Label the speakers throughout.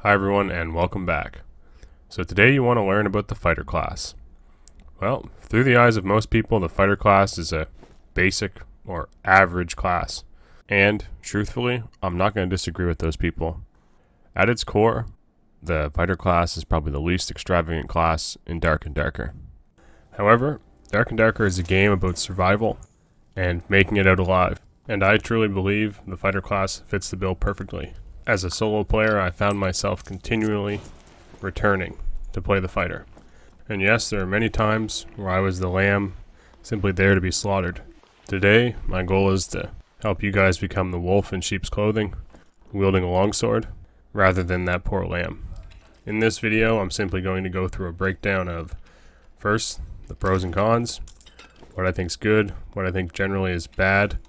Speaker 1: Hi everyone and welcome back. So today you want to learn about the fighter class. Well, through the eyes of most people, the fighter class is a basic or average class. And truthfully, I'm not going to disagree with those people. At its core, the fighter class is probably the least extravagant class in Dark and Darker. However, Dark and Darker is a game about survival and making it out alive. And I truly believe the fighter class fits the bill perfectly. As a solo player, I found myself continually returning to play the fighter. And yes, there are many times where I was the lamb, simply there to be slaughtered. Today, my goal is to help you guys become the wolf in sheep's clothing, wielding a longsword, rather than that poor lamb. In this video, I'm simply going to go through a breakdown of, first, the pros and cons, what I think's good, what I think generally is bad.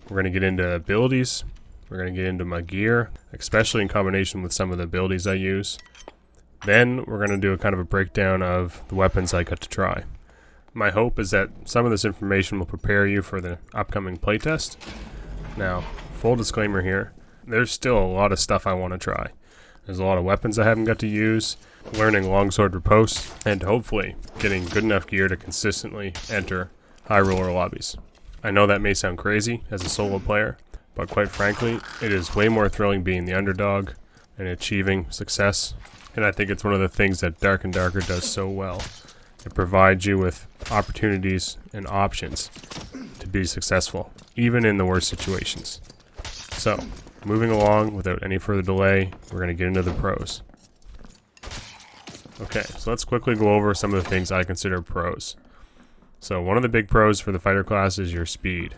Speaker 1: We're going to get into abilities. We're going to get into my gear, especially in combination with some of the abilities I use. Then we're going to do a kind of a breakdown of the weapons I got to try. My hope is that some of this information will prepare you for the upcoming playtest. Now, full disclaimer here, there's still a lot of stuff I want to try. There's a lot of weapons I haven't got to use, learning longsword riposte, and hopefully getting good enough gear to consistently enter high roller lobbies. I know that may sound crazy as a solo player, but quite frankly, it is way more thrilling being the underdog and achieving success. And I think it's one of the things that Dark and Darker does so well. It provides you with opportunities and options to be successful, even in the worst situations. So, moving along without any further delay, we're going to get into the pros. Okay, so let's quickly go over some of the things I consider pros. So one of the big pros for the fighter class is your speed.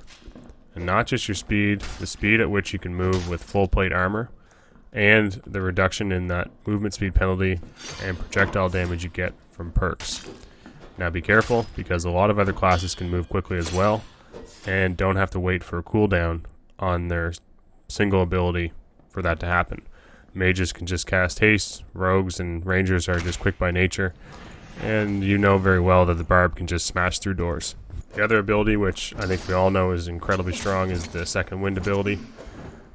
Speaker 1: And not just your speed, the speed at which you can move with full plate armor, and the reduction in that movement speed penalty and projectile damage you get from perks. Now be careful, because a lot of other classes can move quickly as well, and don't have to wait for a cooldown on their single ability for that to happen. Mages can just cast haste, rogues and rangers are just quick by nature, and you know very well that the barb can just smash through doors. The other ability, which I think we all know is incredibly strong, is the second wind ability.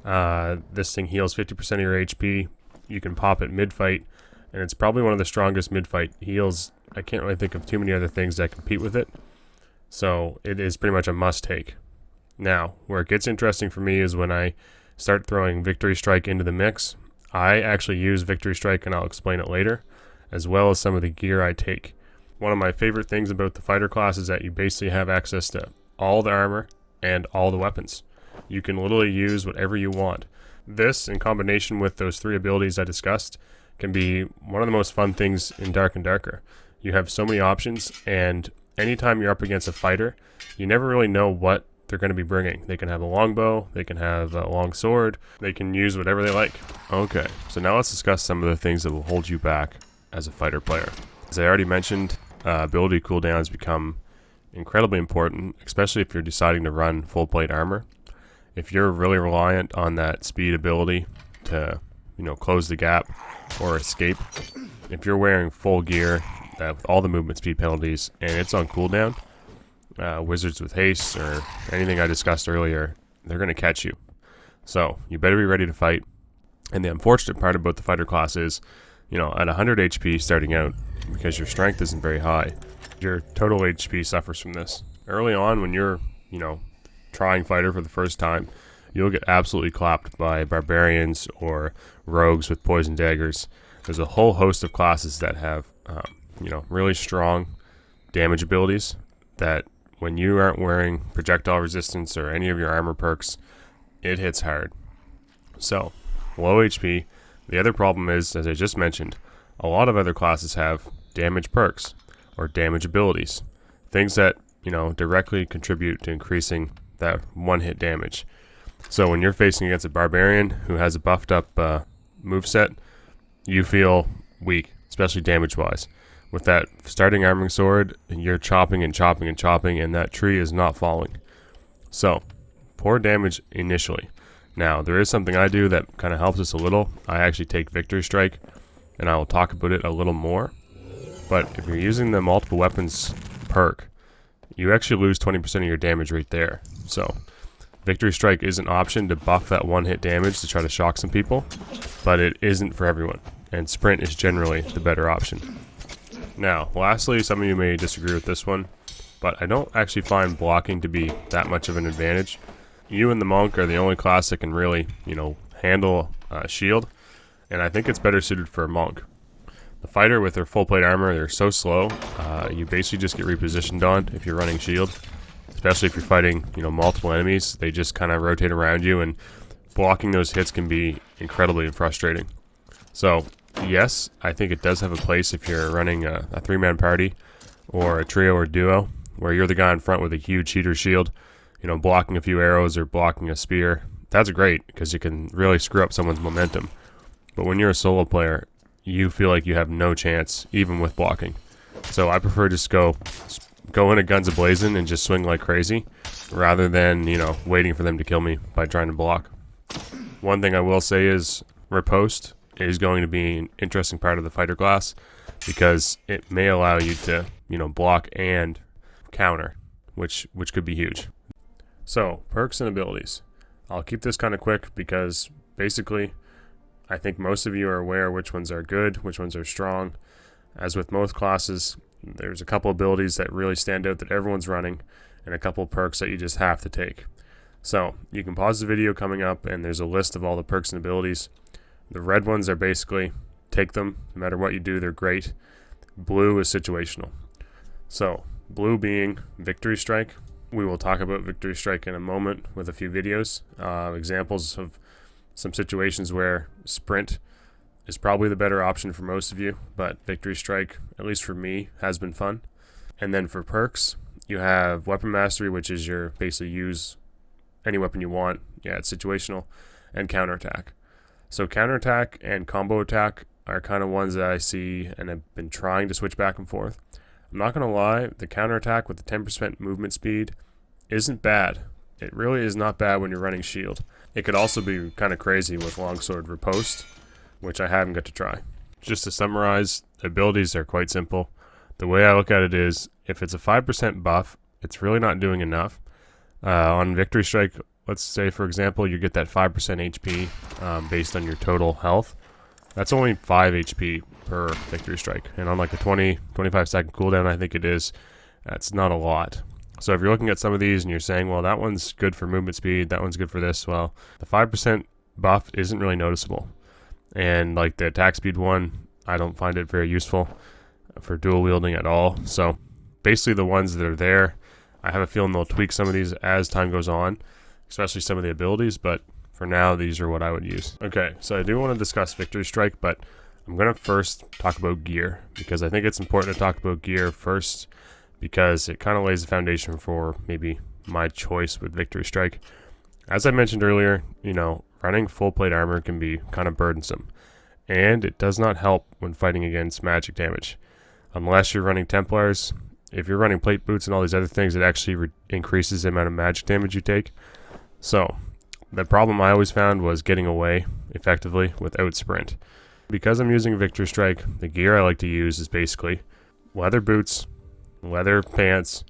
Speaker 1: This thing heals 50% of your HP. You can pop it mid-fight, and it's probably one of the strongest mid-fight heals. I can't really think of too many other things that compete with it, so it is pretty much a must-take. Now, where it gets interesting for me is when I start throwing Victory Strike into the mix. I actually use Victory Strike, and I'll explain it later, as well as some of the gear I take. One of my favorite things about the fighter class is that you basically have access to all the armor and all the weapons. You can literally use whatever you want. This, in combination with those three abilities I discussed, can be one of the most fun things in Dark and Darker. You have so many options, and anytime you're up against a fighter, you never really know what they're going to be bringing. They can have a longbow, they can have a long sword, they can use whatever they like. Okay, so now let's discuss some of the things that will hold you back as a fighter player. As I already mentioned, ability cooldowns become incredibly important, especially if you're deciding to run full plate armor. If you're really reliant on that speed ability to, close the gap or escape, if you're wearing full gear with all the movement speed penalties and it's on cooldown, wizards with haste or anything I discussed earlier, they're going to catch you. So you better be ready to fight. And the unfortunate part about the fighter class is, at 100 HP starting out, because your strength isn't very high, your total HP suffers from this. Early on, when you're, trying fighter for the first time, you'll get absolutely clapped by barbarians or rogues with poison daggers. There's a whole host of classes that have, really strong damage abilities that when you aren't wearing projectile resistance or any of your armor perks, it hits hard. So, low HP. The other problem is, as I just mentioned, a lot of other classes have damage perks or damage abilities. Things that, directly contribute to increasing that one-hit damage. So when you're facing against a barbarian who has a buffed up moveset, you feel weak, especially damage-wise. With that starting arming sword, you're chopping and chopping and chopping, and that tree is not falling. So, poor damage initially. Now, there is something I do that kind of helps us a little. I actually take Victory Strike, and I will talk about it a little more. But if you're using the multiple weapons perk, you actually lose 20% of your damage right there. So, Victory Strike is an option to buff that one-hit damage to try to shock some people, but it isn't for everyone. and sprint is generally the better option. Now, lastly, some of you may disagree with this one, but I don't actually find blocking to be that much of an advantage. You and the monk are the only class that can really, handle shield, and I think it's better suited for a monk. The fighter with their full plate armor, they're so slow, you basically just get repositioned on if you're running shield. Especially if you're fighting, multiple enemies, they just kind of rotate around you, and blocking those hits can be incredibly frustrating. So, yes, I think it does have a place if you're running a 3-man party, or a trio or duo, where you're the guy in front with a huge heater shield, blocking a few arrows or blocking a spear. That's great, because you can really screw up someone's momentum. But when you're a solo player, you feel like you have no chance, even with blocking. So I prefer just go in at guns a-blazing and just swing like crazy, rather than, waiting for them to kill me by trying to block. One thing I will say is riposte is going to be an interesting part of the fighter class, because it may allow you to, block and counter, which could be huge. So, perks and abilities. I'll keep this kind of quick because basically I think most of you are aware which ones are good, which ones are strong. As with most classes, there's a couple abilities that really stand out that everyone's running, and a couple perks that you just have to take. So, you can pause the video coming up, and there's a list of all the perks and abilities. The red ones are basically, take them, no matter what you do, they're great. Blue is situational. So, blue being Victory Strike. We will talk about Victory Strike in a moment with a few videos. Examples of some situations where sprint is probably the better option for most of you, but Victory Strike, at least for me, has been fun. And then for perks, you have Weapon Mastery, which is your basically use any weapon you want. Yeah, it's situational. And Counterattack. So Counterattack and Combo Attack are kind of ones that I see and have been trying to switch back and forth. I'm not going to lie, the Counterattack with the 10% movement speed isn't bad. It really is not bad when you're running shield. It could also be kind of crazy with Longsword Riposte, which I haven't got to try. Just to summarize, the abilities are quite simple. The way I look at it is, if it's a 5% buff, it's really not doing enough. On Victory Strike, let's say for example, you get that 5% HP based on your total health. That's only 5 HP per Victory Strike. And on like a 20-25 second cooldown, I think it is, that's not a lot. So if you're looking at some of these and you're saying, well, that one's good for movement speed, that one's good for this, well, the 5% buff isn't really noticeable. And like the attack speed one, I don't find it very useful for dual wielding at all. So basically the ones that are there, I have a feeling they'll tweak some of these as time goes on, especially some of the abilities, but for now, these are what I would use. Okay, so I do want to discuss Victory Strike, but I'm going to first talk about gear, because I think it's important to talk about gear first, because it kind of lays the foundation for maybe my choice with Victory Strike. As I mentioned earlier, running full plate armor can be kind of burdensome, and it does not help when fighting against magic damage. Unless you're running Templars, if you're running plate boots and all these other things, it actually increases the amount of magic damage you take. So, the problem I always found was getting away effectively without sprint. Because I'm using Victory Strike, the gear I like to use is basically leather boots, leather pants,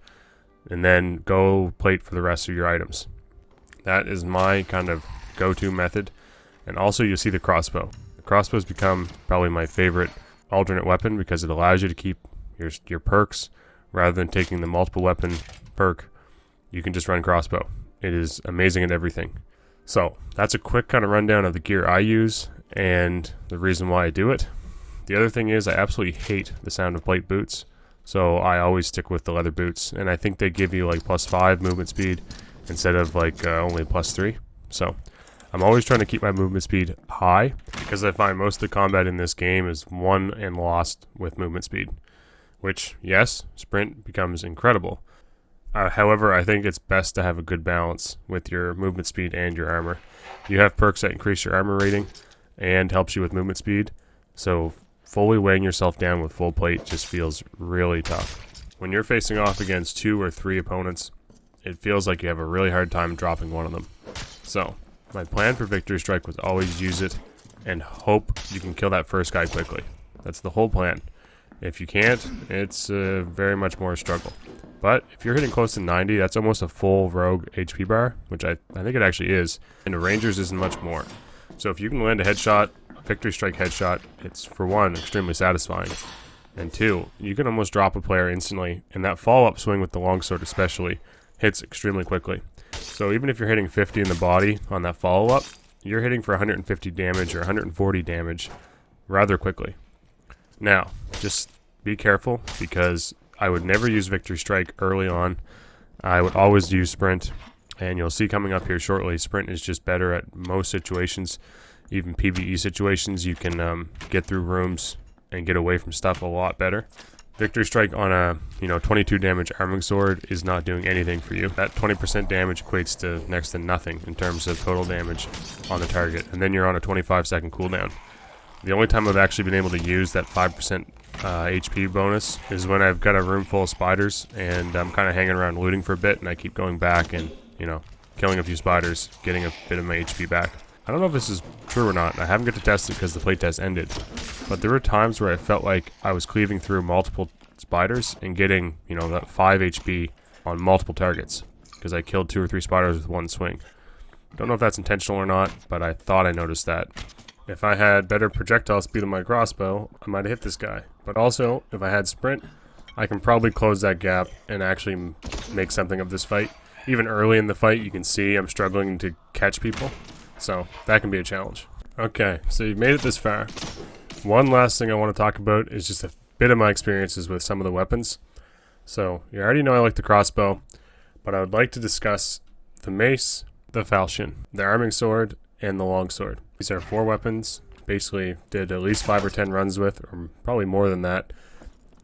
Speaker 1: and then go plate for the rest of your items. That is my kind of go-to method. And also you'll see the crossbow. The crossbow's become probably my favorite alternate weapon, because it allows you to keep your perks rather than taking the multiple weapon perk. You can just run crossbow. It is amazing at everything. So that's a quick kind of rundown of the gear I use and the reason why I do it. The other thing is I absolutely hate the sound of plate boots, so I always stick with the leather boots, and I think they give you like +5 movement speed instead of like only +3. So I'm always trying to keep my movement speed high, because I find most of the combat in this game is won and lost with movement speed, which, yes, sprint becomes incredible. However, I think it's best to have a good balance with your movement speed and your armor. You have perks that increase your armor rating and helps you with movement speed, so fully weighing yourself down with full plate just feels really tough. When you're facing off against 2 or 3 opponents, it feels like you have a really hard time dropping one of them. So, my plan for Victory Strike was always use it and hope you can kill that first guy quickly. That's the whole plan. If you can't, it's very much more a struggle. But if you're hitting close to 90, that's almost a full rogue HP bar, which I think it actually is. And the Rangers isn't much more. So if you can land a headshot Victory Strike headshot, it's for one, extremely satisfying. And two, you can almost drop a player instantly, and that follow-up swing with the longsword especially hits extremely quickly. So even if you're hitting 50 in the body on that follow-up, you're hitting for 150 damage or 140 damage rather quickly. Now, just be careful, because I would never use Victory Strike early on. I would always use Sprint, and you'll see coming up here shortly, Sprint is just better at most situations. Even PvE situations, you can get through rooms and get away from stuff a lot better. Victory Strike on a 22 damage arming sword is not doing anything for you. That 20% damage equates to next to nothing in terms of total damage on the target, and then you're on a 25-second cooldown. The only time I've actually been able to use that 5% HP bonus is when I've got a room full of spiders and I'm kind of hanging around looting for a bit, and I keep going back and killing a few spiders, getting a bit of my HP back. I don't know if this is true or not. I haven't got to test it because the playtest ended. But there were times where I felt like I was cleaving through multiple spiders and getting, that 5 HP on multiple targets, because I killed 2 or 3 spiders with one swing. Don't know if that's intentional or not, but I thought I noticed that. If I had better projectile speed on my crossbow, I might have hit this guy. But also, if I had sprint, I can probably close that gap and actually make something of this fight. Even early in the fight, you can see I'm struggling to catch people. So that can be a challenge. Okay, so you've made it this far. One last thing I want to talk about is just a bit of my experiences with some of the weapons. So you already know I like the crossbow, but I would like to discuss the mace, the falchion, the arming sword, and the longsword. These are 4 weapons. Basically did at least 5 or 10 runs with, or probably more than that.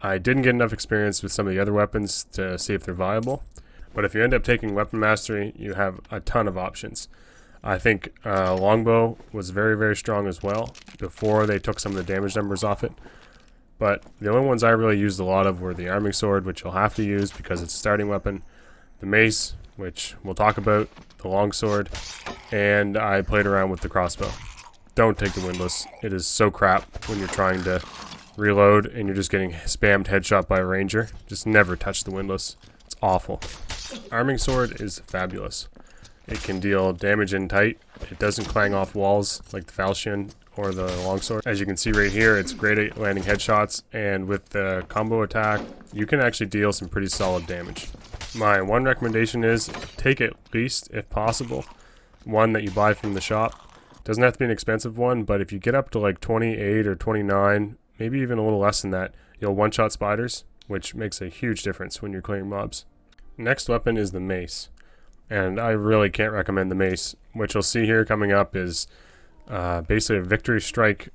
Speaker 1: I didn't get enough experience with some of the other weapons to see if they're viable. But if you end up taking weapon mastery, you have a ton of options. I think longbow was very, very strong as well before they took some of the damage numbers off it. But the only ones I really used a lot of were the arming sword, which you'll have to use because it's a starting weapon, the mace, which we'll talk about, the longsword, and I played around with the crossbow. Don't take the windlass. It is so crap when you're trying to reload and you're just getting spammed headshot by a ranger. Just never touch the windlass. It's awful. Arming sword is fabulous. It can deal damage in tight. It doesn't clang off walls like the falchion or the longsword. As you can see right here, it's great at landing headshots, and with the combo attack, you can actually deal some pretty solid damage. My one recommendation is take at least, if possible, one that you buy from the shop. Doesn't have to be an expensive one, but if you get up to like 28 or 29, maybe even a little less than that, you'll one-shot spiders, which makes a huge difference when you're clearing mobs. Next weapon is the mace. And I really can't recommend the mace. What you'll see here coming up is basically a Victory Strike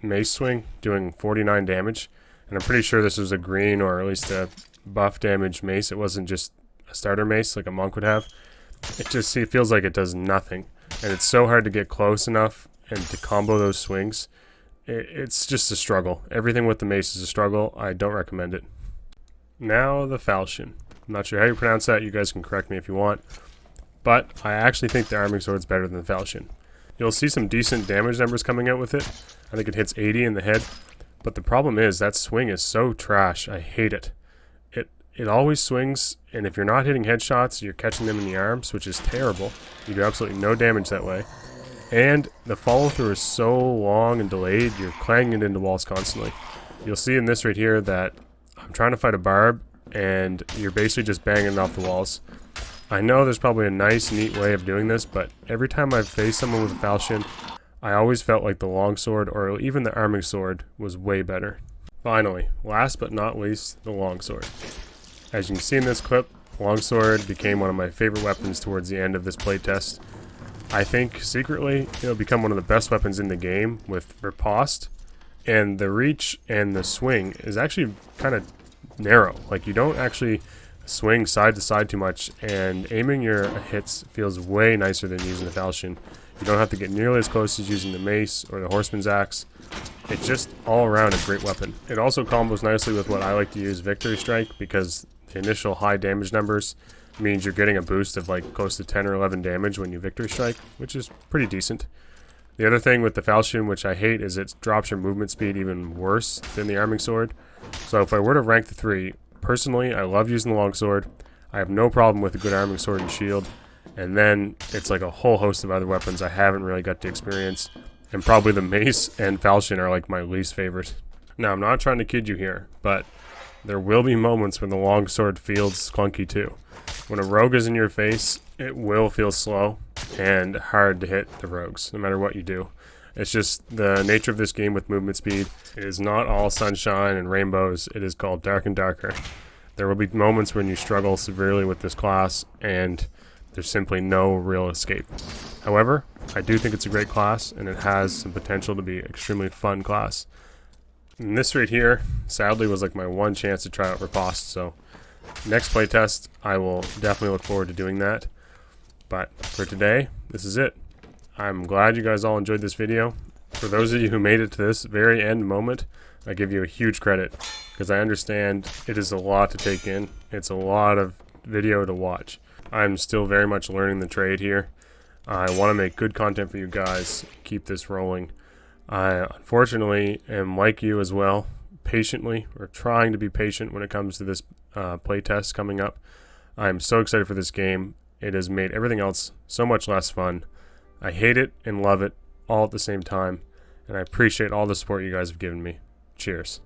Speaker 1: mace swing doing 49 damage. And I'm pretty sure this was a green or at least a buff damage mace. It wasn't just a starter mace like a monk would have. It feels like it does nothing. And it's so hard to get close enough and to combo those swings. It's just a struggle. Everything with the mace is a struggle. I don't recommend it. Now the falchion. I'm not sure how you pronounce that. You guys can correct me if you want. But I actually think the arming sword's better than the falchion. You'll see some decent damage numbers coming out with it. I think it hits 80 in the head. But the problem is that swing is so trash. I hate it. It always swings, and if you're not hitting headshots, you're catching them in the arms, which is terrible. You do absolutely no damage that way. And the follow-through is so long and delayed, you're clanging it into walls constantly. You'll see in this right here that I'm trying to fight a barb, and you're basically just banging it off the walls. I know there's probably a nice, neat way of doing this, but every time I've faced someone with a falchion, I always felt like the longsword, or even the arming sword, was way better. Finally, last but not least, the longsword. As you can see in this clip, longsword became one of my favorite weapons towards the end of this playtest. I think, secretly, it'll become one of the best weapons in the game with riposte, and the reach and the swing is actually kind of narrow. Like, you don't actually swing side to side too much, and aiming your hits feels way nicer than using the falchion. You don't have to get nearly as close as using the mace or the horseman's axe. It's just all around a great weapon. It also combos nicely with what I like to use, Victory Strike, because the initial high damage numbers means you're getting a boost of like close to 10 or 11 damage when you Victory Strike, which is pretty decent. The other thing with the falchion, which I hate, is it drops your movement speed even worse than the arming sword. So if I were to rank the 3, personally, I love using the longsword. I have no problem with a good arming sword and shield. And then it's like a whole host of other weapons I haven't really got to experience. And probably the Mace and Falchion are like my least favorite. Now, I'm not trying to kid you here, but there will be moments when the longsword feels clunky too. When a rogue is in your face, it will feel slow and hard to hit the rogues, no matter what you do. It's just the nature of this game with movement speed. It is not all sunshine and rainbows. It is called dark and darker. There will be moments when you struggle severely with this class, and there's simply no real escape. However, I do think it's a great class, and it has some potential to be an extremely fun class. And this right here, sadly, was like my one chance to try out Riposte, so next playtest, I will definitely look forward to doing that. But for today, this is it. I'm glad you guys all enjoyed this video. For those of you who made it to this very end moment, I give you a huge credit, because I understand it is a lot to take in. It's a lot of video to watch. I'm still very much learning the trade here. I want to make good content for you guys, keep this rolling. I unfortunately am like you as well, patiently, or trying to be patient when it comes to this playtest coming up. I'm so excited for this game. It has made everything else so much less fun. I hate it and love it all at the same time, and I appreciate all the support you guys have given me. Cheers.